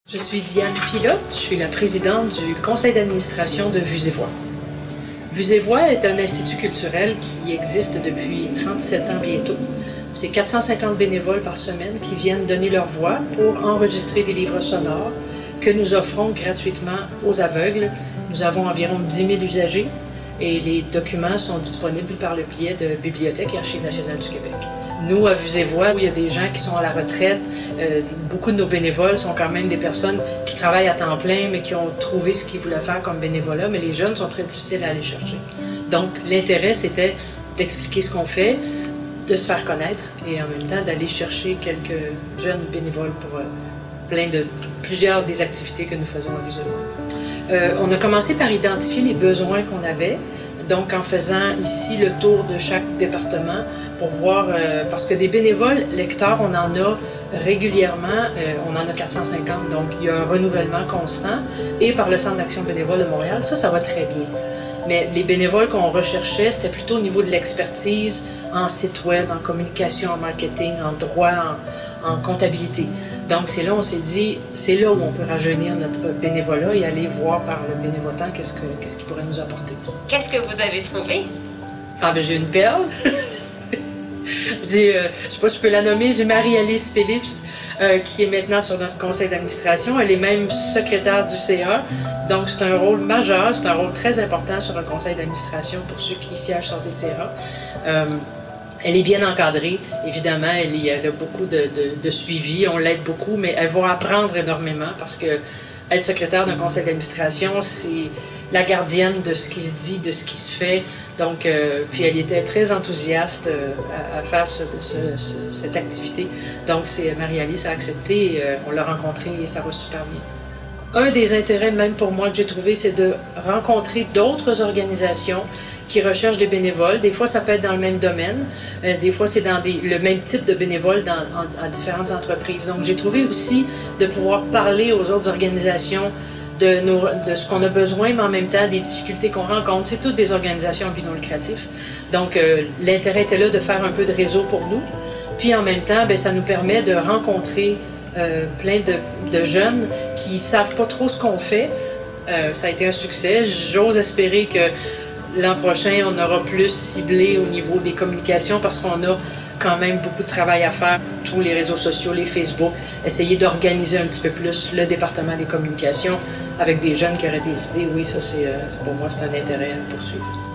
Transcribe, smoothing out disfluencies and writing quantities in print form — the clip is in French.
Je suis Diane Pilote, je suis la présidente du conseil d'administration de Vues et Voix. Vues et Voix est un institut culturel qui existe depuis 37 ans bientôt. C'est 450 bénévoles par semaine qui viennent donner leur voix pour enregistrer des livres sonores que nous offrons gratuitement aux aveugles. Nous avons environ 10 000 usagers et les documents sont disponibles par le biais de Bibliothèque et Archives nationales du Québec. Nous, à Vues et Voix, où il y a des gens qui sont à la retraite, beaucoup de nos bénévoles sont quand même des personnes qui travaillent à temps plein, mais qui ont trouvé ce qu'ils voulaient faire comme bénévolat, mais les jeunes sont très difficiles à aller chercher. Donc, l'intérêt, c'était d'expliquer ce qu'on fait, de se faire connaître et en même temps d'aller chercher quelques jeunes bénévoles pour plusieurs des activités que nous faisons à Vues et Voix. On a commencé par identifier les besoins qu'on avait, donc en faisant ici le tour de chaque département pour voir, parce que des bénévoles lecteurs, on en a régulièrement, on en a 450, donc il y a un renouvellement constant, et par le Centre d'action bénévole de Montréal, ça va très bien. Mais les bénévoles qu'on recherchait, c'était plutôt au niveau de l'expertise en site web, en communication, en marketing, en droit, en comptabilité. Donc c'est là on s'est dit, c'est là où on peut rajeunir notre bénévolat et aller voir par le bénévolat qu'est-ce qu'il pourrait nous apporter. Qu'est-ce que vous avez trouvé? Ah ben j'ai une perle. Je ne sais pas si je peux la nommer, j'ai Marie-Alice Phillips qui est maintenant sur notre conseil d'administration. Elle est même secrétaire du CA. Donc c'est un rôle majeur, c'est un rôle très important sur un conseil d'administration pour ceux qui siègent sur des CA. Elle est bien encadrée, évidemment, elle a beaucoup de suivi, on l'aide beaucoup, mais elle va apprendre énormément parce que être secrétaire d'un conseil d'administration, c'est la gardienne de ce qui se dit, de ce qui se fait. Donc, puis elle était très enthousiaste à faire cette activité. Donc, Marie-Alice a accepté, et, on l'a rencontrée et ça va super bien. Un des intérêts, même pour moi, que j'ai trouvé, c'est de rencontrer d'autres organisations qui recherchent des bénévoles. Des fois, ça peut être dans le même domaine. Des fois, c'est dans le même type de bénévoles en différentes entreprises. Donc, j'ai trouvé aussi de pouvoir parler aux autres organisations de ce qu'on a besoin, mais en même temps des difficultés qu'on rencontre. C'est toutes des organisations à but non lucratif. Donc, l'intérêt était là de faire un peu de réseau pour nous. Puis, en même temps, bien, ça nous permet de rencontrer plein de jeunes qui ne savent pas trop ce qu'on fait. Ça a été un succès. J'ose espérer que l'an prochain, on aura plus ciblé au niveau des communications parce qu'on a quand même beaucoup de travail à faire. Tous les réseaux sociaux, les Facebook, essayer d'organiser un petit peu plus le département des communications avec des jeunes qui auraient des idées. Oui, ça, pour moi, c'est un intérêt à poursuivre.